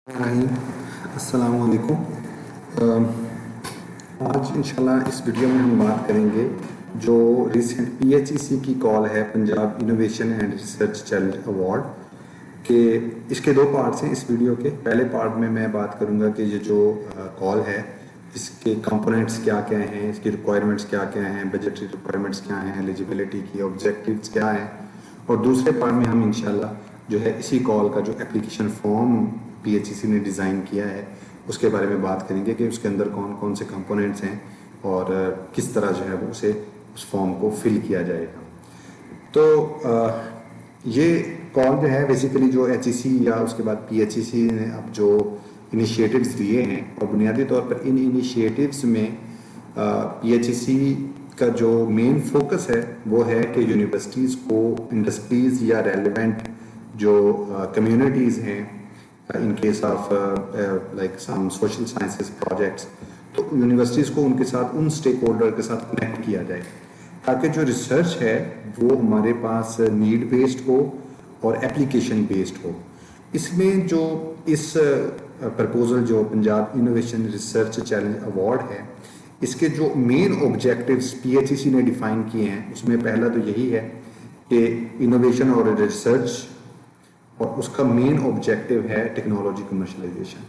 السلام علیکم۔ آج انشاءاللہ اس ویڈیو میں ہم بات کریں گے جو ریسنٹ PHEC کی کال ہے Punjab innovation and research challenge award کہ اس کے دو پارٹس ہیں اس ویڈیو کے۔ پہلے پارٹ میں بات کروں گا کہ یہ جو کال ہے اس کے کمپوننٹس کیا کیا ہیں، اس کی ریکوائرمنٹس کیا کیا ہیں، بجٹری ریکوائرمنٹس کیا ہیں، ایلیجیبلٹی کی آبجیکٹیوز کیا ہیں، اور دوسرے پارٹ میں ہم انشاءاللہ جو ہے اسی کال کا جو اپلیکیشن فارم PHEC نے ڈیزائن کیا ہے اس کے بارے میں بات کریں گے کہ اس کے اندر کون کون سے کمپوننٹس ہیں اور کس طرح جو ہے وہ اس فارم کو فل کیا جائے گا۔ تو یہ کال جو ہے بیسیکلی جو HEC یا اس کے بعد PHEC نے اب جو انیشیٹیوز لیے ہیں، اور بنیادی طور پر ان انیشیٹیوز میں PHEC کا جو مین فوکس ہے وہ ہے کہ یونیورسٹیز کو انڈسٹریز یا ریلیونٹ جو کمیونٹیز ہیں in case of like some social sciences projects, تو یونیورسٹیز کو ان کے ساتھ ان اسٹیک ہولڈر کے ساتھ کنیکٹ کیا جائے تاکہ جو ریسرچ ہے وہ ہمارے پاس نیڈ بیسڈ ہو اور اپلیکیشن بیسڈ ہو۔ اس میں جو اس پرپوزل جو Punjab innovation research challenge award ہے، اس کے جو مین آبجیکٹیوز PHEC نے ڈیفائن کیے ہیں اس میں پہلا تو یہی ہے کہ انوویشن اور ریسرچ، اور اس کا مین آبجیکٹیو ہے ٹیکنالوجی کمرشلائزیشن،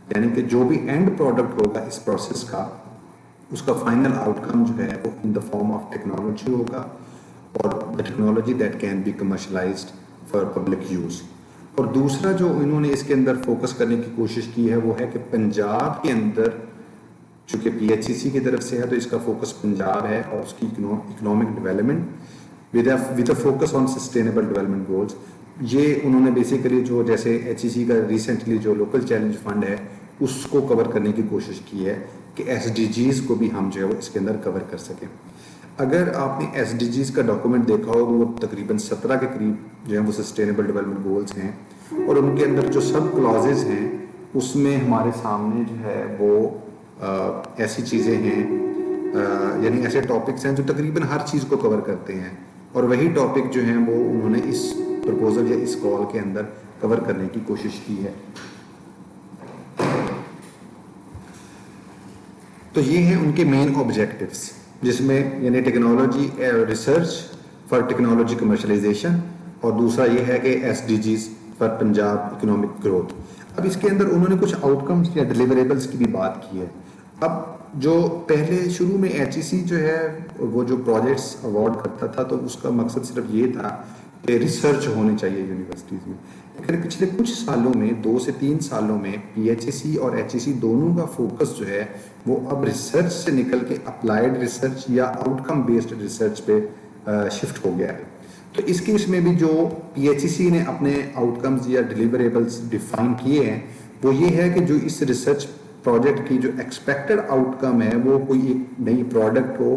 یعنی کہ جو بھی اینڈ پروڈکٹ ہوگا اس پروسیس کا، اس کا فائنل آؤٹ کم جو ہے وہ in the form of technology ہوگا، اور the technology that can be commercialized for public use. اور دوسرا جو انہوں نے اس کے اندر فوکس کرنے کی کوشش کی ہے وہ ہے کہ پنجاب کے اندر، چونکہ PHEC کی طرف سے ہے تو اس کا فوکس پنجاب ہے اور اس کی economic development with a focus on sustainable development goals. یہ انہوں نے بیسیکلی جو جیسے HEC کا ریسنٹلی جو لوکل چیلنج فنڈ ہے اس کو کور کرنے کی کوشش کی ہے کہ SDGs کو بھی ہم جو ہے وہ اس کے اندر کور کر سکیں۔ اگر آپ نے SDGs کا ڈاکومنٹ دیکھا ہو تو وہ تقریباً 17 کے قریب جو ہے وہ سسٹینیبل ڈیولپمنٹ گولز ہیں، اور ان کے اندر جو سب کلازز ہیں اس میں ہمارے سامنے جو ہے وہ ایسی چیزیں ہیں، یعنی ایسے ٹاپکس ہیں جو تقریباً ہر چیز کو کور کرتے ہیں، اور وہی ٹاپک جو ہیں وہ انہوں نے اس پرپوزل یا اس کال کے اندر کور کرنے کی کوشش کی ہے۔ تو یہ ہیں ان کے مین آبجیکٹیوز، جس میں یعنی technology research for technology commercialization, اور دوسرا یہ ہے کہ SDGs for Punjab economic growth. اب اس کے اندر انہوں نے کچھ آؤٹ کمز یا ڈیلیوریبلس کی بھی بات کی ہے۔ اب جو پہلے شروع میں HEC جو ہے وہ جو پروجیکٹس ایوارڈ کرتا تھا تو اس کا مقصد صرف یہ تھا کہ ریسرچ ہونی چاہیے یونیورسٹیز میں، لیکن پچھلے کچھ سالوں میں 2 سے 3 سالوں میں PHEC اور HEC دونوں کا فوکس جو ہے وہ اب ریسرچ سے نکل کے اپلائیڈ ریسرچ یا آؤٹ کم بیسڈ ریسرچ پہ شفٹ ہو گیا ہے۔ تو اس کیس میں بھی جو PHEC نے اپنے آؤٹ کمز یا ڈیلیوریبلس ڈیفائن کیے ہیں وہ یہ ہے کہ جو اس ریسرچ پروجیکٹ کی جو ایکسپیکٹڈ آؤٹ کم ہے وہ کوئی ایک نئی پروڈکٹ ہو،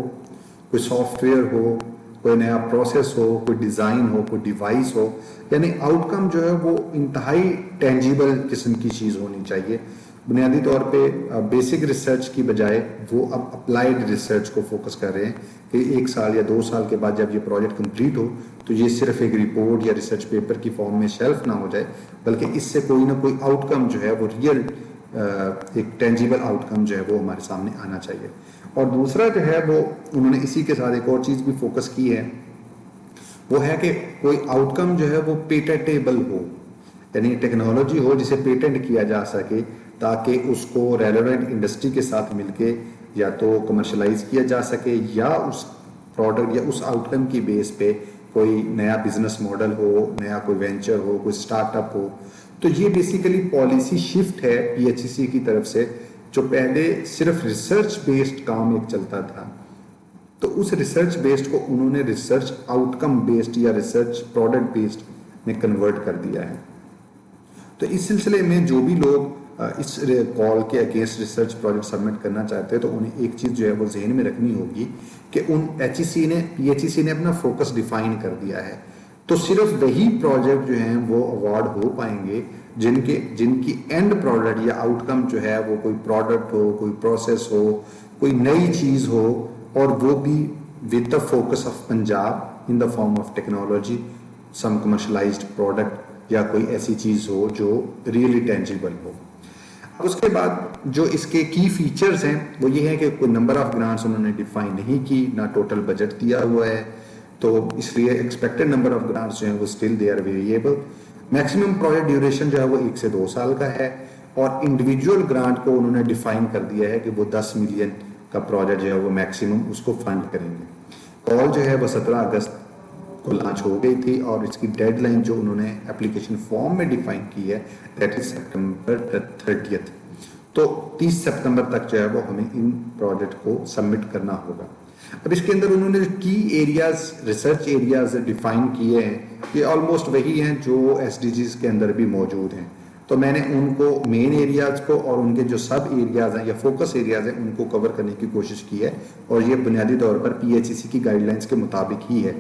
کوئی سافٹ ویئر ہو، کوئی نیا پروسیس ہو، کوئی ڈیزائن ہو، کوئی ڈیوائس ہو، یعنی آؤٹ کم جو ہے وہ انتہائی ٹینجیبل قسم کی چیز ہونی چاہیے۔ بنیادی طور پہ بیسک ریسرچ کی بجائے وہ اب اپلائیڈ ریسرچ کو فوکس کر رہے ہیں کہ 1 سال یا 2 سال کے بعد جب یہ پروجیکٹ کمپلیٹ ہو تو یہ صرف ایک رپورٹ یا ریسرچ پیپر کی فارم میں شیلف نہ ہو جائے، بلکہ اس سے کوئی نہ کوئی آؤٹ کم جو ہے وہ ریئل ایک ٹینجیبل آؤٹ کم جو ہے وہ ہمارے سامنے آنا چاہیے۔ اور دوسرا جو ہے وہ انہوں نے اسی کے ساتھ ایک اور چیز بھی فوکس کی ہے، وہ ہے کہ کوئی آؤٹ کم جو ہے وہ پیٹنٹیبل ہو، یعنی ٹیکنالوجی ہو جسے پیٹنٹ کیا جا سکے تاکہ اس کو ریلیونٹ انڈسٹری کے ساتھ مل کے یا تو کمرشلائز کیا جا سکے یا اس پروڈکٹ یا اس آؤٹ کم کی بیس پہ کوئی نیا بزنس ماڈل ہو، نیا کوئی وینچر ہو، کوئی سٹارٹ اپ ہو۔ تو یہ بیسیکلی پالیسی شفٹ ہے PHEC کی طرف سے، جو پہلے صرف ریسرچ بیسڈ کام ایک چلتا تھا تو اس ریسرچ بیسڈ کو انہوں نے ریسرچ آؤٹ کم بیسڈ یا ریسرچ پروڈکٹ بیسڈ میں کنورٹ کر دیا ہے۔ تو اس سلسلے میں جو بھی لوگ اس کال کے اگینسٹ ریسرچ پروجیکٹ سبمٹ کرنا چاہتے ہیں تو انہیں ایک چیز جو ہے وہ ذہن میں رکھنی ہوگی کہ PHEC نے اپنا فوکس ڈیفائن کر دیا ہے، تو صرف وہی پروجیکٹ جو ہیں وہ ایوارڈ ہو پائیں گے جن کی اینڈ پروڈکٹ یا آؤٹ کم جو ہے وہ کوئی پروڈکٹ ہو، کوئی پروسیس ہو، کوئی نئی چیز ہو، اور وہ بھی with the focus of Punjab in the form of technology, some کمرشلائزڈ product یا کوئی ایسی چیز ہو جو ریئلی ٹینجیبل ہو. اب اس کے بعد جو اس کے کی فیچرز ہیں وہ یہ ہیں کہ کوئی نمبر آف گرانٹس انہوں نے ڈیفائن نہیں کی, نہ ٹوٹل بجٹ دیا ہوا ہے, تو اس لیے ایکسپیکٹڈ نمبر آف گرانٹس جو ہیں وہ still they are variable. Maximum project duration جو ہے وہ 1 سے 2 سال کا ہے, اور انڈیویجول گرانٹ کو انہوں نے ڈیفائن کر دیا ہے کہ وہ 10 ملین کا پروجیکٹ جو ہے وہ میکسیمم اس کو فنڈ کریں گے. کال جو ہے وہ 17 اگست کو لانچ ہو گئی تھی, اور اس کی ڈیڈ لائن جو انہوں نے اپلیکیشن فارم میں ڈیفائن کی ہے دیٹ از سپٹمبر 30. تو 30 سپتمبر تک جو ہے وہ ہمیں ان پروجیکٹ کو سبمٹ کرنا ہوگا. اب اس کے اندر انہوں نے کی ایریاز, ریسرچ ایریاز ڈیفائن کیے ہیں, یہ آلموسٹ وہی ہیں جو ایس ڈی جیز کے اندر بھی موجود ہیں. تو میں نے ان کو مین ایریاز کو اور ان کے جو سب ایریاز ہیں یا فوکس ایریاز ہیں ان کو کور کرنے کی کوشش کی ہے, اور یہ بنیادی طور پر پی ایچ ای سی کی گائیڈ لائنس کے مطابق ہی ہے.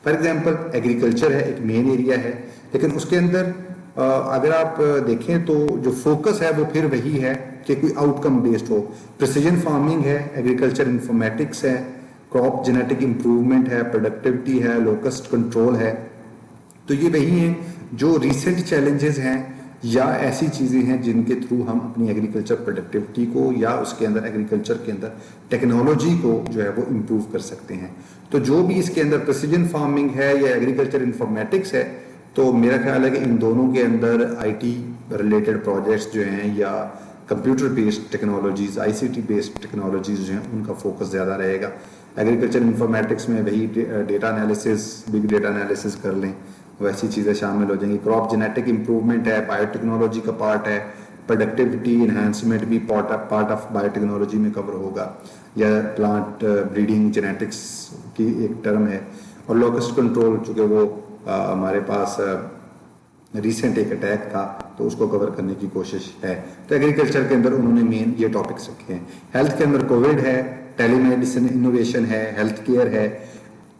فار ایگزامپل ایگریکلچر ہے, ایک مین ایریا ہے, لیکن اس کے اندر اگر آپ دیکھیں تو جو فوکس ہے وہ پھر وہی ہے کہ کوئی آؤٹ کم بیسڈ ہو. پریسیجن فارمنگ ہے, ایگریکلچر انفارمیٹکس ہے, کراپ جینیٹک امپروومنٹ ہے, پروڈکٹیوٹی ہے, لوکسٹ کنٹرول ہے. تو یہ وہی ہیں جو ریسنٹ چیلنجز ہیں یا ایسی چیزیں ہیں جن کے تھرو ہم اپنی ایگریکلچر پروڈکٹیوٹی کو یا اس کے اندر ایگریکلچر کے اندر ٹیکنالوجی کو جو ہے وہ امپروو کر سکتے ہیں. تو جو بھی اس کے اندر پریسیجن فارمنگ ہے یا ایگریکلچر انفارمیٹکس ہے, تو میرا خیال ہے کہ ان دونوں کے اندر آئی ٹی ریلیٹڈ پروجیکٹس جو ہیں یا کمپیوٹر بیسڈ ٹیکنالوجیز, آئی سی ٹی بیسڈ ٹیکنالوجیز جو ہیں ان کا فوکس زیادہ رہے گا. ایگریکلچر انفارمیٹکس میں وہی data analysis, big data analysis کر لیں, ویسی چیزیں شامل ہو جائیں گی. کراپ جینیٹک امپروومنٹ ہے, بایو ٹیکنالوجی کا پارٹ ہے, پروڈکٹیوٹی انہانسمنٹ بھی پارٹ آف بایو ٹیکنالوجی میں کور ہوگا, یا پلانٹ بریڈنگ جینیٹکس کی ایک ٹرم ہے, اور لوکسٹ کنٹرول چونکہ وہ ہمارے پاس ریسنٹ ایک اٹیک تھا تو اس کو کور کرنے کی کوشش ہے. تو ایگریکلچر کے اندر انہوں نے مین یہ ٹاپکس رکھے ہیں. ہیلتھ کے اندر کووڈ ہے, ٹیلی میڈیسن انوویشن ہے, ہیلتھ کیئر ہے.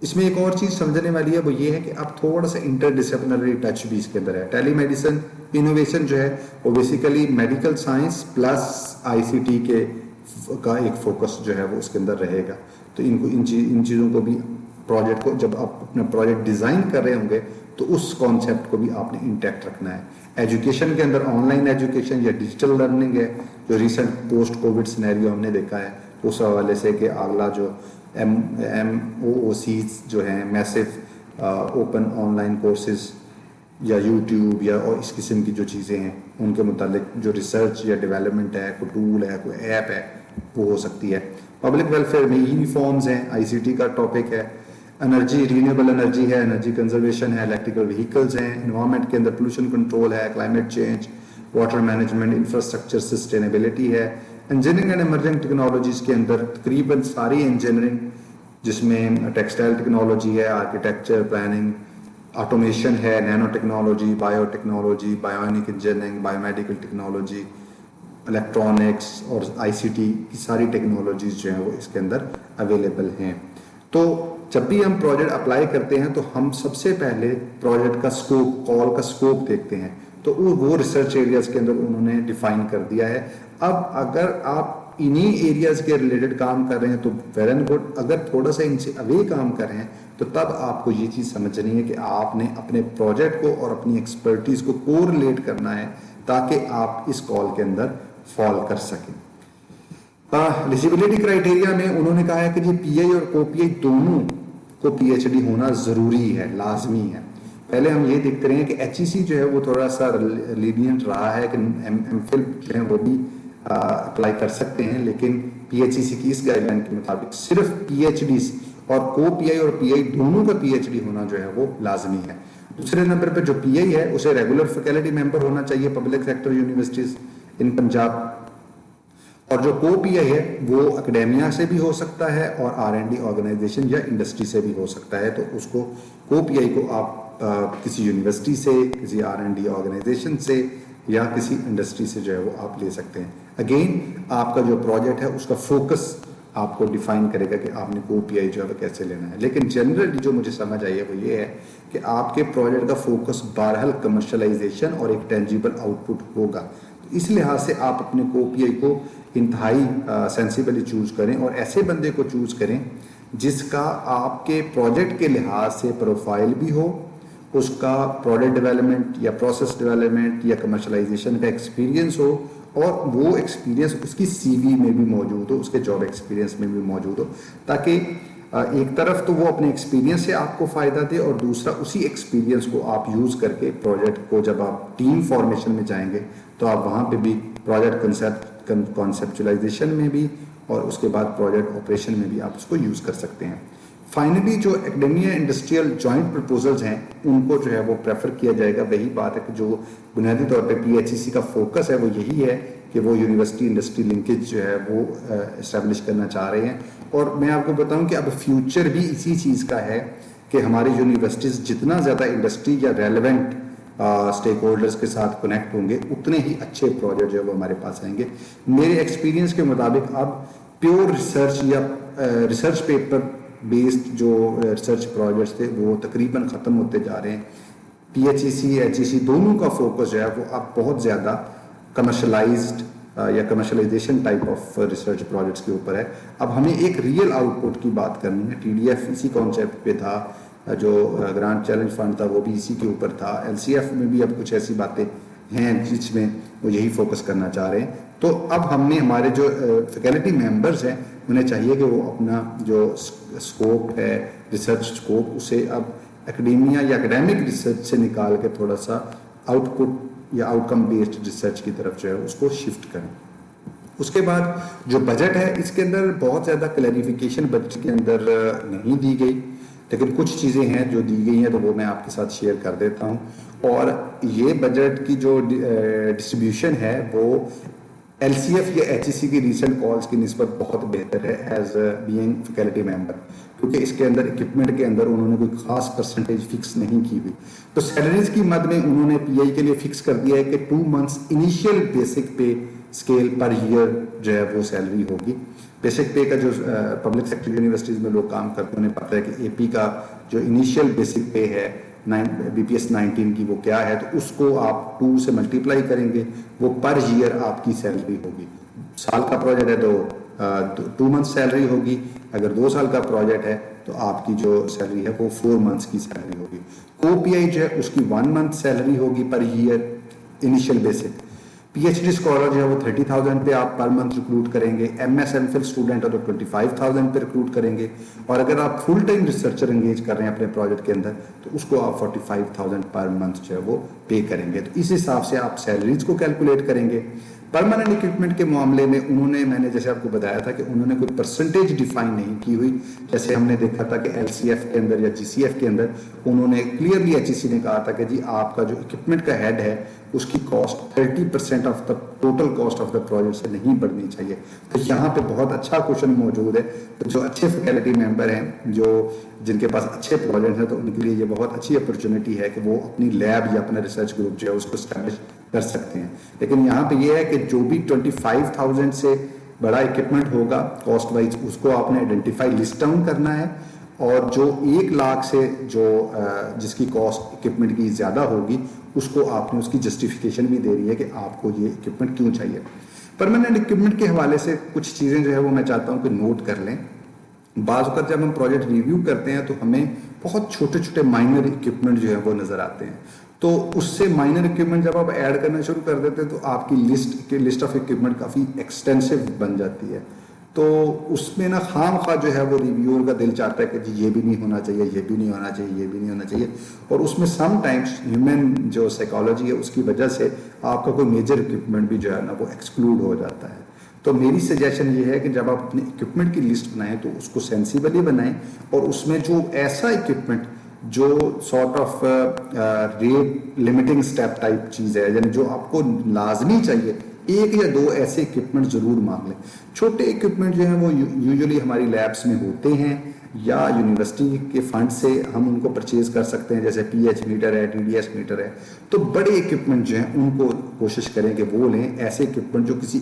اس میں ایک اور چیز سمجھنے والی ہے وہ یہ ہے کہ اب تھوڑا سا انٹر ڈسپلنری ٹچ بھی اس کے اندر ہے. ٹیلی میڈیسن انوویشن جو ہے وہ basically medical science plus I C T کا ایک فوکس جو ہے وہ اس کے اندر رہے گا. تو ان چیزوں کو بھی پروجیکٹ کو جب آپ اپنا پروجیکٹ ڈیزائن کر رہے ہوں گے تو اس کانسیپٹ کو بھی آپ نے انٹیکٹ رکھنا ہے. ایجوکیشن کے اندر آن لائن ایجوکیشن یا ڈیجیٹل لرننگ ہے, جو ریسنٹ پوسٹ کووڈ سینیریو ہم نے دیکھا ہے, اس حوالے سے کہ اگلا جو ایم او سیز جو ہیں میسو اوپن آن لائن کورسز یا یوٹیوب یا اور اس قسم کی جو چیزیں ہیں ان کے متعلق جو ریسرچ یا ڈیولپمنٹ ہے, کوئی ٹول ہے, کوئی ایپ ہے, وہ ہو سکتی ہے. پبلک ویلفیئر میں یونیفارمز ہیں, آئی سی ٹی کا ٹاپک ہے. انرجی رینیویبل انرجی ہے, انرجی کنزرویشن ہے, الیکٹریکل وہیکلز ہیں. انوائرمنٹ کے اندر پولوشن کنٹرول ہے, climate change, water management, infrastructure sustainability ہے. انجینئرنگ اینڈ ایمرجنگ ٹیکنالوجیز کے اندر تقریباً ساری انجینئرنگ جس میں ٹیکسٹائل ٹیکنالوجی ہے, آرکیٹیکچر پلاننگ, آٹومیشن ہے, nanotechnology, biotechnology, bionic engineering, biomedical technology, electronics اور آئی سی ٹی کی ساری ٹیکنالوجیز جو ہیں وہ اس کے اندر اویلیبل ہیں. تو جب بھی ہم پروجیکٹ اپلائی کرتے ہیں تو ہم سب سے پہلے پروجیکٹ کا سکوپ, کال کا سکوپ دیکھتے ہیں. تو وہ ریسرچ ایریاز کے اندر انہوں نے ڈیفائن کر دیا ہے. اب اگر آپ انہی ایریاز کے ریلیٹڈ کام کر رہے ہیں تو ویل اینڈ گڈ. اگر تھوڑا سا ان سے اوے کام کر رہے ہیں تو تب آپ کو یہ چیز سمجھنی ہے کہ آپ نے اپنے پروجیکٹ کو اور اپنی ایکسپرٹیز کو کورلیٹ کرنا ہے تاکہ آپ اس کال کے اندر فال کر سکیں. ایلیجیبلٹی کرائٹیریا میں انہوں نے کہا ہے کہ یہ پی آئی اور کو پی آئی دونوں کو پی ایچ ڈی ہونا ضروری ہے, لازمی ہے. پہلے ہم یہ دیکھتے رہے ہیں کہ ایچ ای سی جو ہے وہ تھوڑا سا لینینٹ رہا ہے کہ ایم فل جو ہے وہ بھی اپلائی کر سکتے ہیں, لیکن پی ایچ ای سی کی اس گائیڈ لائن کے مطابق صرف پی ایچ ڈی اور کو پی آئی اور پی آئی دونوں کا پی ایچ ڈی ہونا جو ہے وہ لازمی ہے. دوسرے نمبر پہ جو پی آئی ہے اسے ریگولر فیکلٹی ممبر ہونا چاہیے پبلک سیکٹر یونیورسٹیز ان پنجاب, اور جو کو پی آئی ہے وہ اکیڈیمیا سے بھی ہو سکتا ہے اور آر این ڈی آرگنائزیشن یا انڈسٹری سے بھی ہو سکتا ہے. تو اس کو پی آئی کو آپ کسی یونیورسٹی سے, کسی آر این ڈی آرگنائزیشن سے یا کسی انڈسٹری سے جو ہے وہ آپ لے سکتے ہیں. اگین آپ کا جو پروجیکٹ ہے اس کا فوکس آپ کو ڈیفائن کرے گا کہ آپ نے کو پی آئی جو ہے وہ کیسے لینا ہے. لیکن جنرلی جو مجھے سمجھ آئی ہے وہ یہ ہے کہ آپ کے پروجیکٹ کا فوکس بہرحال کمرشلائزیشن اور ایک ٹینجیبل آؤٹ پٹ ہوگا. تو اس لحاظ سے آپ اپنے کو پی آئی کو انتہائی سینسیبلی چوز کریں اور ایسے بندے کو چوز کریں جس کا آپ کے پروجیکٹ کے لحاظ سے پروفائل بھی ہو اس کا پروڈکٹ ڈیولپمنٹ یا پروسیس ڈیولپمنٹ یا کمرشلائزیشن کا ایکسپیرینس ہو، اور وہ ایکسپیرینس اس کی سی وی میں بھی موجود ہو، اس کے جاب ایکسپیرینس میں بھی موجود ہو، تاکہ ایک طرف تو وہ اپنے ایکسپیرینس سے آپ کو فائدہ دے، اور دوسرا اسی ایکسپیرینس کو آپ یوز کر کے پروجیکٹ کو جب آپ ٹیم فارمیشن میں جائیں گے تو آپ وہاں پہ بھی پروجیکٹ کانسیپچولائزیشن میں بھی اور اس کے بعد پروجیکٹ آپریشن میں بھی آپ اس کو یوز کر سکتے ہیں۔ فائنلی جو ایکڈیمیا انڈسٹریل جوائنٹ پرپوزلز ہیں ان کو جو ہے وہ پریفر کیا جائے گا۔ وہی بات ہے کہ جو بنیادی طور پہ پی ایچ ای سی کا فوکس ہے وہ یہی ہے کہ وہ یونیورسٹی انڈسٹری لنکیج جو ہے وہ اسٹیبلش کرنا چاہ رہے ہیں، اور میں آپ کو بتاؤں کہ اب فیوچر بھی اسی چیز کا ہے کہ ہماری یونیورسٹیز جتنا زیادہ انڈسٹری یا ریلیونٹ اسٹیک ہولڈرز کے ساتھ کنیکٹ ہوں گے اتنے ہی اچھے پروجیکٹ جو ہے وہ ہمارے پاس آئیں گے۔ میرے ایکسپیرینس کے مطابق اب پیور ریسرچ یا ریسرچ پیپر بیسڈ جو ریسرچ پروجیکٹس تھے وہ تقریباً ختم ہوتے جا رہے ہیں۔ پی H E C H E سی دونوں کا فوکس جو ہے وہ اب بہت زیادہ کمرشلائزڈ یا commercialization type of research projects کے اوپر ہے۔ اب ہمیں ایک ریئل آؤٹ پٹ کی بات کرنی ہے۔ ٹی ڈی ایف اسی کانسیپٹ پہ تھا، جو گرانٹ چیلنج فنڈ تھا وہ بھی اسی کے اوپر تھا، ایل سی ایف میں بھی اب کچھ ایسی باتیں ہیں جس میں وہ یہی فوکس کرنا چاہ رہے ہیں۔ تو اب ہم نے ہمارے جو فیکلٹی ممبرز ہیں انہیں چاہیے کہ وہ اپنا جو اسکوپ ہے ریسرچ اسکوپ اسے اب اکیڈیمیا یا اکیڈیمک ریسرچ سے نکال کے تھوڑا سا آؤٹ پٹ یا آؤٹ کم بیسڈ ریسرچ کی طرف جو ہے اس کو شفٹ کریں۔ اس کے بعد جو بجٹ ہے اس کے اندر بہت زیادہ کلیریفیکیشن بجٹ کے اندر نہیں دی گئی، لیکن کچھ چیزیں ہیں جو دی گئی ہیں تو وہ میں آپ کے ساتھ شیئر کر دیتا ہوں۔ اور یہ بجٹ کی جو ڈسٹریبیوشن ہے وہ ایل سی ایف یا ایچ ای سی کی ریسنٹ کالز کی نسبت بہت بہتر ہے ایز بینگ فیکلٹی ممبر، کیونکہ اس کے اندر اکوپمنٹ کے اندر انہوں نے کوئی خاص پرسنٹیج فکس نہیں کی ہوئی۔ تو سیلریز کی مد میں انہوں نے پی آئی کے لیے فکس کر دیا ہے کہ 2 months initial basic pay scale per year جو ہے وہ سیلری ہوگی۔ بیسک پے کا جو پبلک سیکٹر یونیورسٹیز میں لوگ کام کرتے ہیں انہیں پتہ ہے کہ اے پی کا جو انیشیل بیسک پے ہے بی پی ایس 19 کی وہ کیا ہے، تو اس کو آپ 2 سے ملٹیپلائی کریں گے، وہ پر ایئر آپ کی سیلری ہوگی۔ سال کا پروجیکٹ ہے تو 2 months سیلری ہوگی، اگر 2 سال کا پروجیکٹ ہے تو آپ کی جو سیلری ہے وہ 4 months کی سیلری ہوگی۔ کو پی آئی جو ہے اس کی 1 month سیلری ہوگی per year initial basic. P H D scholar جو ہے وہ 30,000 پہ آپ پر منتھ ریکروٹ کریں گے، M S M phil student ہے تو 25,000 پہ ریکروٹ کریں گے، اور اگر آپ فل ٹائم ریسرچر انگیج کر رہے ہیں اپنے پروجیکٹ کے اندر تو اس کو آپ 45,000 پر منتھ جو ہے وہ پے کریں گے۔ تو اس حساب سے آپ سیلریز کو کیلکولیٹ کریں گے۔ پرماننٹ اکوپمنٹ کے معاملے میں انہوں نے، میں نے جیسے آپ کو بتایا تھا کہ انہوں نے کوئی پرسنٹیج ڈیفائن نہیں کی ہوئی، جیسے ہم نے دیکھا تھا کہ ایل سی ایف کے اندر یا جی سی ایف کے اندر انہوں نے کلیئرلی ایچ ای سی نے کہا تھا کہ جی آپ کا جو اکوپمنٹ کا ہیڈ ہے اس کی cost 30% of the total cost of the project سے نہیں بڑھنی چاہیے۔ تو یہاں پہ بہت اچھا کوشچن موجود ہے، جو اچھے فیکلٹی ممبر ہیں جن کے پاس اچھے پروجیکٹ ہیں تو ان کے لیے یہ بہت اچھی اپرچونٹی ہے کہ وہ اپنی لیب یا اپنا ریسرچ گروپ جو ہے اس کو اسٹیبلش کر سکتے ہیں۔ لیکن یہاں پہ یہ ہے کہ جو بھی 25,000 سے بڑا اکوپمنٹ ہوگا کاسٹ وائز اس کو آپ نے آئیڈینٹیفائی لسٹ ڈاؤن کرنا ہے، اور جو 1 لاکھ سے جو جس کی کاسٹ اکوپمنٹ کی زیادہ ہوگی اس کو آپ نے اس کی جسٹیفیکیشن بھی دے رہی ہے کہ آپ کو یہ اکوپمنٹ کیوں چاہیے۔ پرماننٹ اکوپمنٹ کے حوالے سے کچھ چیزیں جو ہے وہ میں چاہتا ہوں کہ نوٹ کر لیں۔ بعض اوقات جب ہم پروجیکٹ ریویو کرتے ہیں تو ہمیں بہت چھوٹے چھوٹے مائنر اکوپمنٹ جو ہے وہ نظر آتے ہیں، تو اس سے مائنر اکوپمنٹ جب آپ ایڈ کرنا شروع کر دیتے ہیں تو آپ کی لسٹ آف اکوپمنٹ کافی ایکسٹینسو بن جاتی ہے۔ تو اس میں نا خام خواہ جو ہے وہ ریویور کا دل چاہتا ہے کہ جی یہ بھی نہیں ہونا چاہیے، یہ بھی نہیں ہونا چاہیے، یہ بھی نہیں ہونا چاہیے، اور اس میں سم ٹائمس ہیومن جو سائیکالوجی ہے اس کی وجہ سے آپ کا کوئی میجر اکوپمنٹ بھی جو ہے نا وہ ایکسکلوڈ ہو جاتا ہے۔ تو میری سجیشن یہ ہے کہ جب آپ اپنے اکوپمنٹ کی لسٹ بنائیں تو اس کو سینسیبلی بنائیں، اور اس میں جو ایسا اکوپمنٹ جو sort of rate limiting step type چیز ہے، یعنی جو آپ کو لازمی چاہیے، 1 یا 2 ایسے اکوپمنٹ ضرور مانگ لیں۔ چھوٹے اکوپمنٹ جو ہیں وہ یوزلی ہماری لیبس میں ہوتے ہیں یا یونیورسٹی کے فنڈ سے ہم ان کو پرچیز کر سکتے ہیں، جیسے پی ایچ میٹر ہے، ٹی ڈی ایس میٹر ہے۔ تو بڑے اکوپمنٹ جو ہیں ان کو کوشش کریں کہ وہ لیں، ایسے اکوپمنٹ جو کسی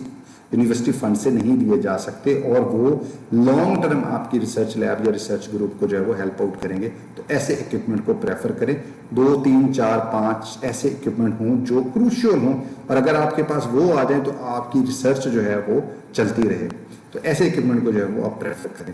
یونیورسٹی فنڈ سے نہیں لیے جا سکتے اور وہ لانگ ٹرم آپ کی ریسرچ لیب یا ریسرچ گروپ کو جو ہے وہ ہیلپ آؤٹ کریں گے۔ تو ایسے اکوپمنٹ کو پریفر کریں، 2 3 4 5 ایسے اکوپمنٹ ہوں جو کروشیل ہوں، اور اگر آپ کے پاس وہ آ جائیں تو آپ کی ریسرچ جو ہے وہ چلتی رہے۔ تو ایسے اکوپمنٹ کو جو ہے وہ آپ پریفر کریں۔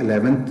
11th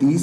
30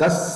10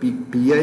PI,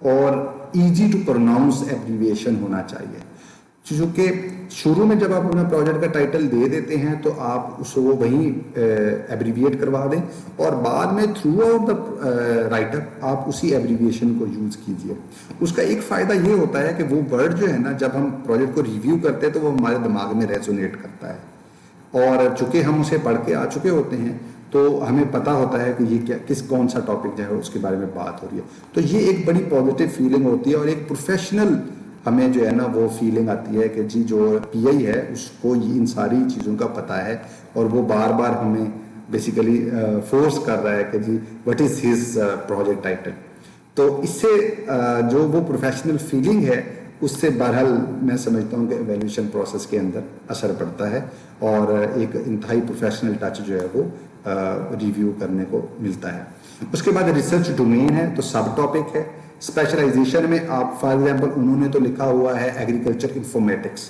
اور ایزی ٹو پروناؤنس ایبریویشن ہونا چاہیے. چونکہ شروع میں جب آپ اپنا پروجیکٹ کا ٹائٹل دے دیتے ہیں تو آپ اس کو وہیں ایبریویٹ کروا دیں اور بعد میں تھرو آؤٹ دا رائٹ اپ آپ اسی ایبریویشن کو یوز کیجیے. اس کا ایک فائدہ یہ ہوتا ہے کہ وہ ورڈ جو ہے نا جب ہم پروجیکٹ کو ریویو کرتے ہیں تو وہ ہمارے دماغ میں ریزونیٹ کرتا ہے, اور چونکہ ہم اسے پڑھ کے آ چکے ہوتے ہیں تو ہمیں پتہ ہوتا ہے کہ یہ کون سا ٹاپک جو ہے اس کے بارے میں بات ہو رہی ہے. تو یہ ایک بڑی پازیٹیو فیلنگ ہوتی ہے اور ایک پروفیشنل ہمیں جو ہے نا وہ فیلنگ آتی ہے کہ جی جو پی آئی ہے اس کو ان ساری چیزوں کا پتہ ہے اور وہ بار بار ہمیں بیسیکلی فورس کر رہا ہے کہ جی what is his project title. تو اس سے جو وہ پروفیشنل فیلنگ ہے اس سے بہرحال میں سمجھتا ہوں کہ ایویلیویشن پروسیس کے اندر اثر پڑتا ہے اور ایک انتہائی پروفیشنل ٹچ جو ہے وہ ریویو کرنے کو ملتا ہے. اس کے بعد ریسرچ ڈومین ہے تو سب ٹاپک ہے. اسپیشلائزیشن میں آپ فار ایگزامپل انہوں نے تو لکھا ہوا ہے ایگریکلچر انفارمیٹکس.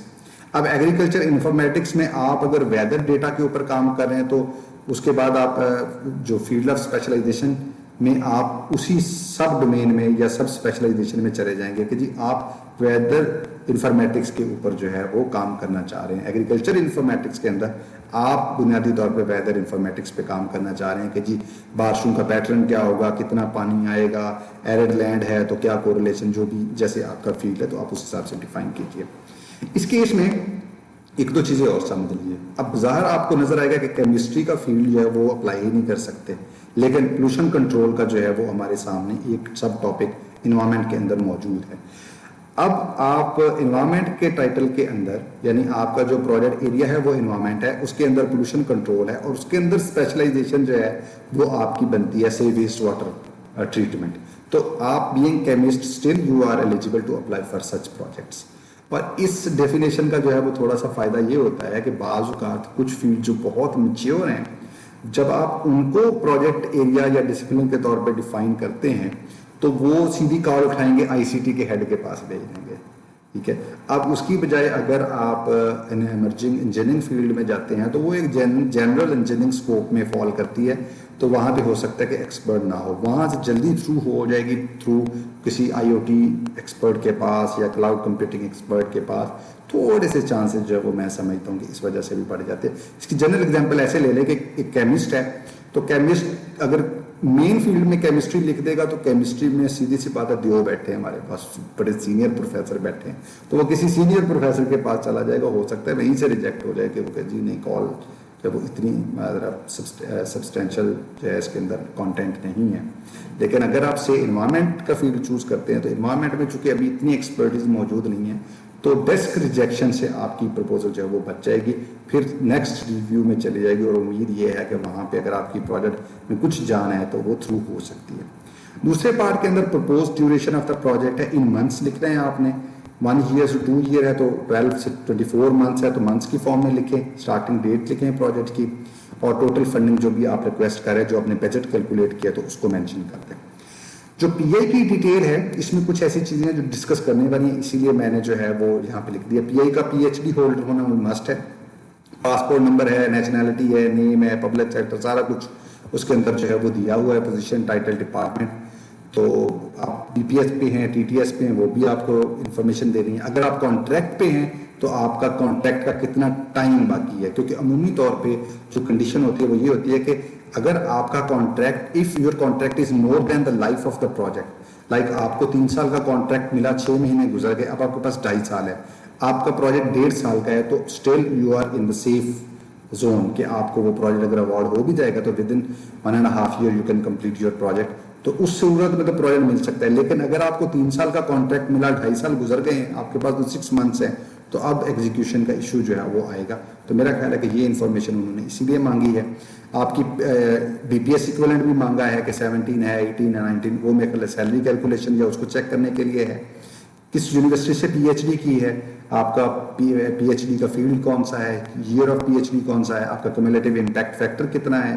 اب ایگریکلچر انفارمیٹکس میں آپ اگر ویدر ڈیٹا کے اوپر کام کر رہے ہیں تو اس کے بعد آپ جو فیلڈ آف اسپیشلائزیشن میں آپ اسی سب ڈومین میں یا سب اسپیشلائزیشن میں چلے جائیں گے کہ جی آپ ویدر انفارمیٹکس کے اوپر جو ہے وہ کام کرنا چاہ رہے ہیں. ایگریکلچر انفارمیٹکس کے اندر آپ بنیادی طور پہ ویدر انفارمیٹکس پہ کام کرنا چاہ رہے ہیں کہ جی بارشوں کا پیٹرن کیا ہوگا, کتنا پانی آئے گا, ایرڈ لینڈ ہے تو کیا کوریلیشن, جو بھی جیسے آپ کا فیلڈ ہے تو آپ اس حساب سے ڈیفائن کیجیے. اس کیس میں ایک دو چیزیں اور سمجھ لیجیے. اب ظاہر آپ کو نظر آئے گا کہ کیمسٹری کا فیلڈ جو ہے وہ اپلائی ہی نہیں کر سکتے, لیکن پولوشن کنٹرول کا جو ہے وہ ہمارے سامنے ایک سب ٹاپک انوائرمنٹ کے اندر موجود ہے. اب آپ انوائرمنٹ کے ٹائٹل کے اندر یعنی آپ کا جو پروجیکٹ ایریا ہے وہ انوائرمنٹ ہے, اس کے اندر پولوشن کنٹرول ہے اور اس کے اندر اسپیشلائزیشن جو ہے وہ آپ کی بنتی ہے سی ویسٹ واٹر ٹریٹمنٹ. تو آپ being chemist still you are eligible to apply for such projects. اور اس ڈیفینیشن کا جو ہے وہ تھوڑا سا فائدہ یہ ہوتا ہے کہ بعض اوقات کچھ فیلڈ جو بہت میچیور ہیں جب آپ ان کو پروجیکٹ ایریا یا ڈسپلن کے طور پہ ڈیفائن کرتے ہیں تو وہ سیدھی کال اٹھائیں گے آئی سی ٹی کے ہیڈ کے پاس بھیج دیں گے. ٹھیک ہے, اب اس کی بجائے اگر آپ ایمرجنگ انجینئرنگ فیلڈ میں جاتے ہیں تو وہ ایک جنرل انجینئرنگ اسکوپ میں فال کرتی ہے, تو وہاں پہ ہو سکتا ہے کہ ایکسپرٹ نہ ہو, وہاں سے جلدی تھرو ہو جائے گی تھرو کسی آئی او ٹی ایکسپرٹ کے پاس یا کلاؤڈ کمپیوٹنگ ایکسپرٹ کے پاس. تھوڑے سے چانسز جو ہے وہ میں سمجھتا ہوں کہ اس وجہ سے بھی بڑھ جاتے ہیں. اس کی جنرل اگزامپل ایسے لے لیں کہ ایک کیمسٹ ہے تو کیمسٹ اگر مین فیلڈ میں کیمسٹری لکھ دے گا تو کیمسٹری میں سیدھی سی بات ہے دیو بیٹھے ہیں ہمارے پاس بڑے سینئر پروفیسر بیٹھے ہیں, تو وہ کسی سینئر پروفیسر کے پاس چلا جائے گا, ہو سکتا ہے وہیں سے ریجیکٹ ہو جائے کہ وہ کہ جی نہیں کال جب وہ اتنی سبسٹینشیل جو ہے اس کے اندر کانٹینٹ نہیں ہے. لیکن اگر آپ سے انوائرمنٹ کا فیلڈ چوز کرتے ہیں تو انوائرمنٹ میں چونکہ ابھی اتنی ایکسپرٹیز موجود نہیں ہے تو ڈیسک ریجیکشن سے آپ کی پرپوزل جو ہے وہ بچ جائے گی, پھر نیکسٹ ریویو میں چلی جائے گی, اور امید یہ ہے کہ وہاں پہ اگر آپ کی پروجیکٹ میں کچھ جان ہے تو وہ تھرو ہو سکتی ہے. دوسرے پارٹ کے اندر purpose duration of the project ہے, ان منتھس لکھ رہے ہیں آپ نے, 1 ایئر سے 2 ایئر ہے تو 12 سے 24 منتھس ہے تو منتھس کی فارم میں لکھیں, اسٹارٹنگ ڈیٹ لکھیں پروجیکٹ کی, اور ٹوٹل فنڈنگ جو بھی آپ ریکویسٹ کریں جو آپ نے بجٹ کیلکولیٹ کیا تو اس کو مینشن کر دیں. جو پی آئی کی ڈیٹیل ہے اس میں کچھ ایسی چیزیں ہیں جو ڈسکس کرنے والی ہیں, اسی لیے میں نے جو ہے وہ یہاں پہ لکھ دیا. پی آئی کا پی ایچ ڈی ہولڈر ہونا مسٹ ہے, پاسپورٹ نمبر ہے, نیشنلٹی ہے, نیم ہے, پبلک سیکٹر, سارا کچھ اس کے اندر جو ہے وہ دیا ہوا ہے, پوزیشن ٹائٹل ڈپارٹمنٹ. تو آپ بی پی ایس پہ ہیں, ٹی ٹی ایس پہ ہیں, وہ بھی آپ کو انفارمیشن دے رہی ہیں. اگر آپ کانٹریکٹ پہ ہیں تو آپ کا کانٹریکٹ کا کتنا ٹائم باقی ہے, کیونکہ عمومی طور پہ جو کنڈیشن ہوتی ہے وہ یہ ہوتی ہے کہ اگر آپ کا contract if your contract is more than the life of the project, like آپ کو 3 سال کا کانٹریکٹ ملا, 6 مہینے گزر گئے, اب آپ کے پاس 2.5 سال ہے, آپ کا پروجیکٹ 1.5 سال کا ہے, تو still you are in the safe zone کہ آپ کو وہ پروجیکٹ اگر اوارڈ ہو بھی جائے گا تو within 1.5 year you can complete your project, تو اس صورت میں تو پروجیکٹ مل سکتا ہے. لیکن اگر آپ کو 3 سال کا کانٹریکٹ ملا, 2.5 سال گزر گئے ہیں, آپ کے پاس تو 6 منتھس ہیں, تو اب ایگزیکیوشن کا ایشو جو ہے وہ آئے گا. تو میرا خیال ہے کہ یہ انفارمیشن انہوں نے اسی لیے مانگی ہے. آپ کی بی پی ایس ایکویلنٹ بھی مانگا ہے کہ 17 ہے, 18 ہے, 19, وہ میرے خیال ہے سیلری کیلکولیشن یا اس کو چیک کرنے کے لیے ہے. کس یونیورسٹی سے پی ایچ ڈی کی ہے, آپ کا پی ایچ ڈی کا فیلڈ کون سا ہے, year of P H D کون سا ہے, آپ کا کمیولیٹیو امپیکٹ فیکٹر کتنا ہے,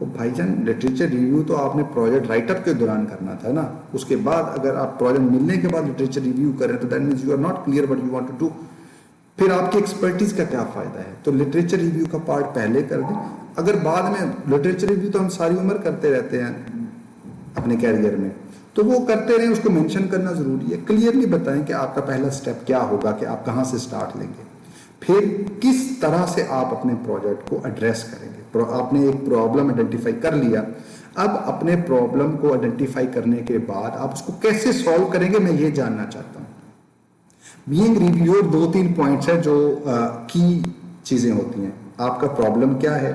وہ بھائی جان لٹریچر ریویو تو آپ نے پروجیکٹ رائٹ اپ کے دوران کرنا تھا نا, اس کے بعد اگر آپ پروجیکٹ ملنے کے بعد لٹریچر ریویو کریں تو that means you are not clear what you want to do, پھر آپ کی ایکسپرٹیز کا کیا فائدہ ہے. تو لٹریچر ریویو کا پارٹ پہلے کر دیں. اگر بعد میں لٹریچر ریویو تو ہم ساری عمر کرتے رہتے ہیں اپنے کیریئر میں, تو وہ کرتے رہیں, اس کو مینشن کرنا ضروری ہے. کلیئرلی بتائیں کہ آپ کا پہلا سٹیپ کیا ہوگا, کہ آپ کہاں سے سٹارٹ لیں گے, پھر کس طرح سے آپ اپنے پروجیکٹ کو ایڈریس کریں گے. آپ نے ایک پرابلم آئیڈینٹیفائی کر لیا, اب اپنے پرابلم کو آئیڈینٹیفائی کرنے کے بعد آپ اس کو کیسے سالو کریں گے, میں یہ جاننا چاہتا ہوں. بینگ ریویور 2-3 پوائنٹس ہے جو کی چیزیں ہوتی ہیں. آپ کا پرابلم کیا ہے,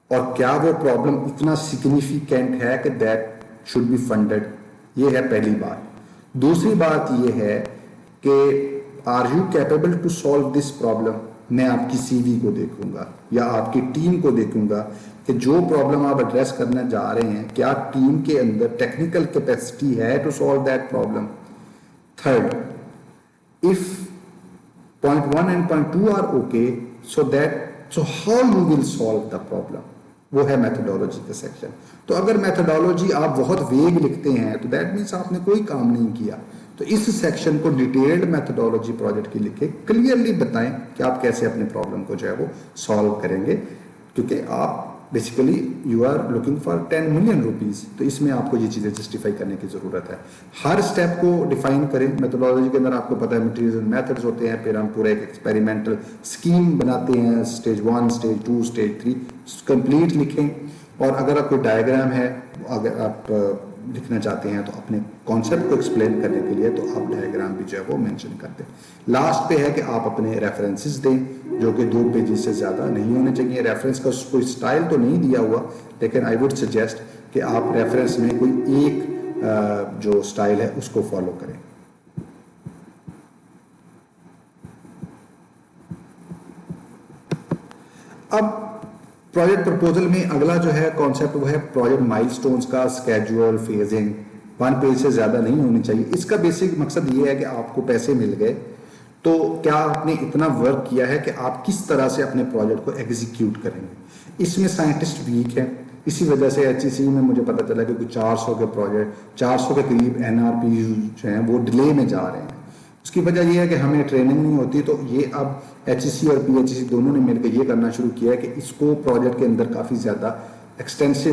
اور کیا وہ پرابلم اتنا سگنیفیکینٹ ہے کہ دیٹ شوڈ بی فنڈڈ, یہ ہے پہلی بات. دوسری بات یہ ہے کہ are you capable to solve this problem. میں آپ کی سی وی کو دیکھوں گا یا آپ کی ٹیم کو دیکھوں گا کہ جو پرابلم آپ ایڈریس کرنا جا رہے ہیں, کیا ٹیم کے اندر ٹیکنیکل کیپیسٹی ہے to solve that problem. Third, if point 1 and point 2 are okay, so how you will solve the problem, وہ ہے میتھڈولوجی کا سیکشن. تو اگر میتھڈولوجی آپ بہت ویگ لکھتے ہیں تو دیٹ مینس آپ نے کوئی کام نہیں کیا. تو اس سیکشن کو ڈیٹیلڈ میتھڈولوجی پروجیکٹ کی لکھے, کلیئرلی بتائیں کہ آپ کیسے اپنے پرابلم کو جو ہے وہ سالو کریں گے, کیونکہ آپ basically you are looking for 10 million rupees. تو اس میں آپ کو یہ چیزیں جسٹیفائی کرنے کی ضرورت ہے. ہر اسٹیپ کو ڈیفائن کریں. میتھڈولوجی کے اندر آپ کو پتہ ہے میٹیریلز اینڈ میتھڈز ہوتے ہیں, پھر ہم پورا ایک ایکسپیریمنٹل اسکیم بناتے ہیں, اسٹیج 1, اسٹیج 2, اسٹیج 3 کمپلیٹ لکھیں. اور اگر آپ کوئی ڈائیگرام ہے, اگر آپ لکھنا چاہتے ہیں تو اپنے کانسیپٹ کو ایکسپلین کرنے کے لیے تو آپ ڈائیگرام بھی جو ہے وہ مینشن کر دیں. لاسٹ پہ ہے کہ آپ اپنے ریفرنسز دیں جو کہ 2 پیجز سے زیادہ نہیں ہونے چاہیے. ریفرنس کا کوئی اسٹائل تو نہیں دیا ہوا, لیکن آئی وڈ سجیسٹ کہ آپ ریفرنس میں کوئی ایک جو اسٹائل ہے اس کو فالو کریں. اب پروجیکٹ پرپوزل میں اگلا جو ہے کانسیپٹ وہ ہے پروجیکٹ مائل سٹونز کا اسکیجول فیزنگ. 1 پیج سے زیادہ نہیں ہونی چاہیے. اس کا بیسک مقصد یہ ہے کہ آپ کو پیسے مل گئے تو کیا آپ نے اتنا ورک کیا ہے کہ آپ کس طرح سے اپنے پروجیکٹ کو ایگزیکیوٹ کریں گے. اس میں سائنٹسٹ ویک ہے, اسی وجہ سے ایچ ای سی میں مجھے پتا چلا کہ کوئی 400 کے پروجیکٹ 400 کے قریب این آر پی جو ہیں وہ ڈیلے میں جا رہے ہیں. اس کی وجہ یہ ہے کہ ہمیں ٹریننگ نہیں ہوتی. تو یہ اب ایچ ای سی اور پی ایچ ای سی دونوں نے مل کے یہ کرنا شروع کیا ہے کہ اس کو پروجیکٹ کے اندر کافی زیادہ ایکسٹینسو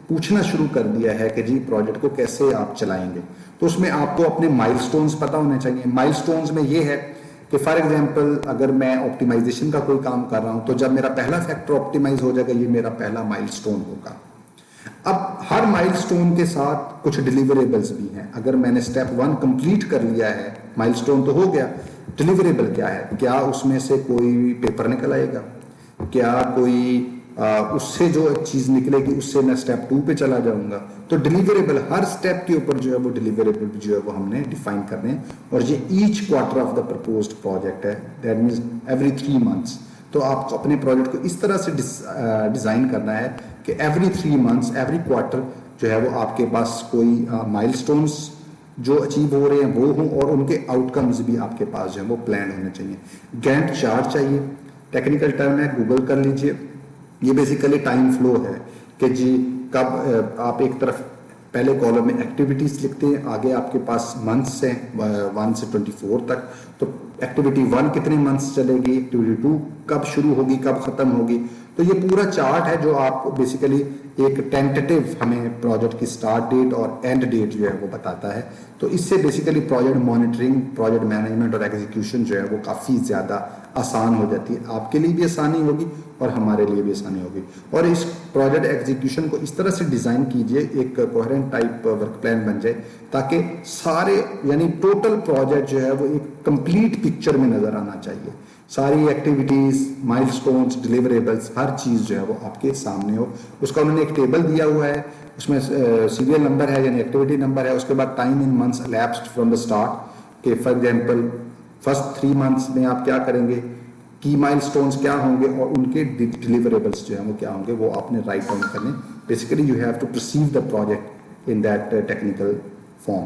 پوچھنا شروع کر دیا ہے کہ جی پروجیکٹ کو کیسے آپ چلائیں گے. تو اس میں آپ کو اپنے مائل سٹونز پتہ ہونے چاہیے. مائل سٹونز میں یہ ہے کہ فار ایگزامپل اگر میں آپٹیمائزیشن کا کوئی کام کر رہا ہوں تو جب میرا پہلا فیکٹر آپٹیمائز ہو جائے گا, یہ میرا پہلا مائل سٹون ہوگا. اب ہر مائل سٹون کے ساتھ کچھ ڈیلیوریبلز بھی ہیں. اگر میں نے اسٹیپ 1 کمپلیٹ کر لیا ہے, مائل سٹون تو ہو گیا, ڈیلیوریبل کیا ہے, کیا اس میں سے کوئی پیپر نکل آئے گا, کیا کوئی اس سے جو چیز نکلے گی اس سے میں اسٹیپ 2 پہ چلا جاؤں گا. تو ڈیلیوریبل ہر اسٹیپ کے اوپر جو ہے وہ ڈیلیوریبل جو ہے وہ ہم نے ڈیفائن کرنے ہیں. اور یہ each quarter of the proposed project ہے, دیٹ مینس ایوری 3 months. تو آپ کو اپنے پروجیکٹ کو اس طرح سے ڈیزائن کرنا ہے کہ ایوری 3 months ایوری کوارٹر جو ہے وہ آپ کے پاس کوئی مائل سٹونز جو اچیو ہو رہے ہیں وہ ہوں, اور ان کے آؤٹ کمز بھی آپ کے پاس جو ہے وہ پلان ہونے چاہیے. گینٹ چارٹ چاہیے, ٹیکنیکل ٹرم ہے, گوگل کر لیجئے. یہ بیسیکلی ٹائم فلو ہے کہ جی کب آپ ایک طرف پہلے کالم میں ایکٹیویٹیز لکھتے ہیں, آگے آپ کے پاس منتھس ہیں 1 سے 24 تک. تو ایکٹیویٹی 1 کتنے منتھس چلے گی, ایکٹیویٹی 2 کب شروع ہوگی, کب ختم ہوگی. تو یہ پورا چارٹ ہے جو آپ کو بیسیکلی ایک ٹینٹیٹیو ہمیں پروجیکٹ کی سٹارٹ ڈیٹ اور اینڈ ڈیٹ جو ہے وہ بتاتا ہے. تو اس سے basically project monitoring, project management اور ایگزیکیوشن جو ہے وہ کافی زیادہ آسان ہو جاتی ہے. آپ کے لیے بھی آسانی ہوگی اور ہمارے لیے بھی آسانی ہوگی. اور اس پروجیکٹ ایگزیکیوشن کو اس طرح سے ڈیزائن کیجئے, ایک کوہرنٹ ٹائپ ورک پلان بن جائے, تاکہ سارے یعنی ٹوٹل پروجیکٹ جو ہے وہ ایک کمپلیٹ پکچر میں نظر آنا چاہیے. ساری ایکٹیویٹیز, مائل سٹونز, ڈیلیوریبلز, ہر چیز جو ہے وہ آپ کے سامنے ہو. اس کا انہوں نے ایک ٹیبل دیا ہوا ہے, اس میں سیریل نمبر ہے یعنی ایکٹیویٹی نمبر ہے, اس کے بعد time in months elapsed from the start کہ فار ایگزامپل فرسٹ 3 months میں آپ کیا کریں گے, کی مائل سٹونز کیا ہوں گے, اور ان کے ڈیلیوریبلز جو ہیں وہ کیا ہوں گے, وہ آپ نے رائٹ ڈاؤن کرنے. Basically you have to perceive the project in that technical form.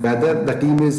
whether the team is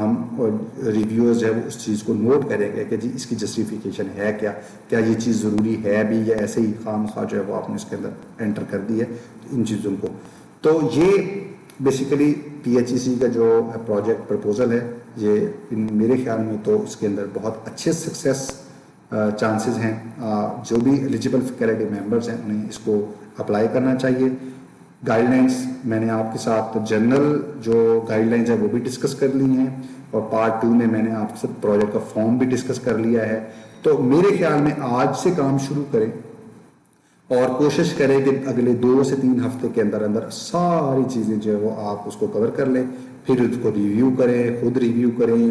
ہم ریویورز ہے وہ اس چیز کو نوٹ کریں گے کہ جی اس کی جسٹیفیکیشن ہے کیا یہ چیز ضروری ہے بھی یا ایسے ہی خام خواہ جو ہے وہ آپ نے اس کے اندر انٹر کر دی ہے ان چیزوں کو. تو یہ بیسیکلی پی ایچ ای سی کا جو پروجیکٹ پرپوزل ہے یہ میرے خیال میں تو اس کے اندر بہت اچھے سکسیس چانسز ہیں. جو بھی ایلیجیبل فیکلٹی ممبرز ہیں انہیں اس کو اپلائی کرنا چاہیے. گائیڈ لائنس میں نے آپ کے ساتھ جنرل جو گائیڈ لائنز ہیں وہ بھی ڈسکس کر لی ہیں اور پارٹ 2 میں نے آپ کے ساتھ پروجیکٹ کا فارم بھی ڈسکس کر لیا ہے. تو میرے خیال میں آج سے کام شروع کریں اور کوشش کریں کہ اگلے 2 سے 3 ہفتے کے اندر اندر ساری چیزیں جو ہے وہ آپ اس کو کور کر لیں. پھر اس کو ریویو کریں, خود ریویو کریں,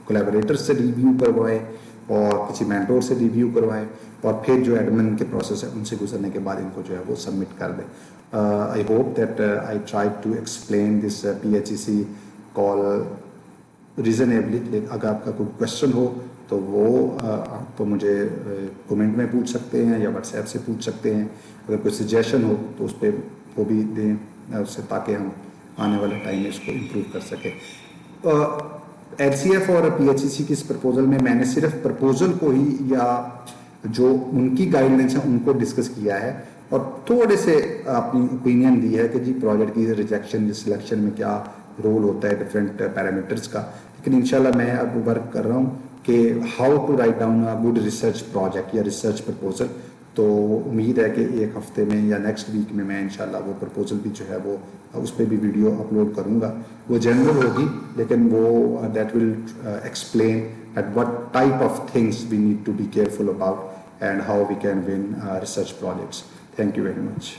کولیبوریٹر سے ریویو کروائیں اور کسی مینٹور سے ریویو کروائیں اور پھر جو ایڈمن کے پروسیس ہے ان سے گزرنے کے بعد ان کو جو ہے وہ سبمٹ کر دیں. I hope that I try to explain this P H E C call reasonably. اگر آپ کا کوئی کوشچن ہو تو وہ آپ مجھے کومنٹ میں پوچھ سکتے ہیں یا واٹس ایپ سے پوچھ سکتے ہیں. اگر کوئی سجیشن ہو تو اس پہ وہ بھی دیں اس سے تاکہ ہم آنے والے ٹائم میں اس کو امپروو کر سکیں. ایل سی ایف اور پی ایچ ای سی کی اس پرپوزل میں نے صرف پرپوزل کو ہی یا جو ان کی گائیڈ لائنس ہیں ان کو ڈسکس کیا ہے اور تھوڑے سے اپنی اوپینین دی ہے کہ جی پروجیکٹ کی ریجیکشن یا سلیکشن میں کیا رول ہوتا ہے ڈفرینٹ پیرامیٹرز کا. لیکن انشاءاللہ میں اب ورک کر رہا ہوں کہ how to write down a good research project یا ریسرچ پرپوزل. تو امید ہے کہ ایک ہفتے میں یا نیکسٹ ویک میں انشاءاللہ وہ پرپوزل بھی جو ہے وہ اس پہ بھی ویڈیو اپلوڈ کروں گا. وہ جنرل ہوگی لیکن وہ that will explain at what type of things we need to be careful about and how we can win research projects. Thank you very much.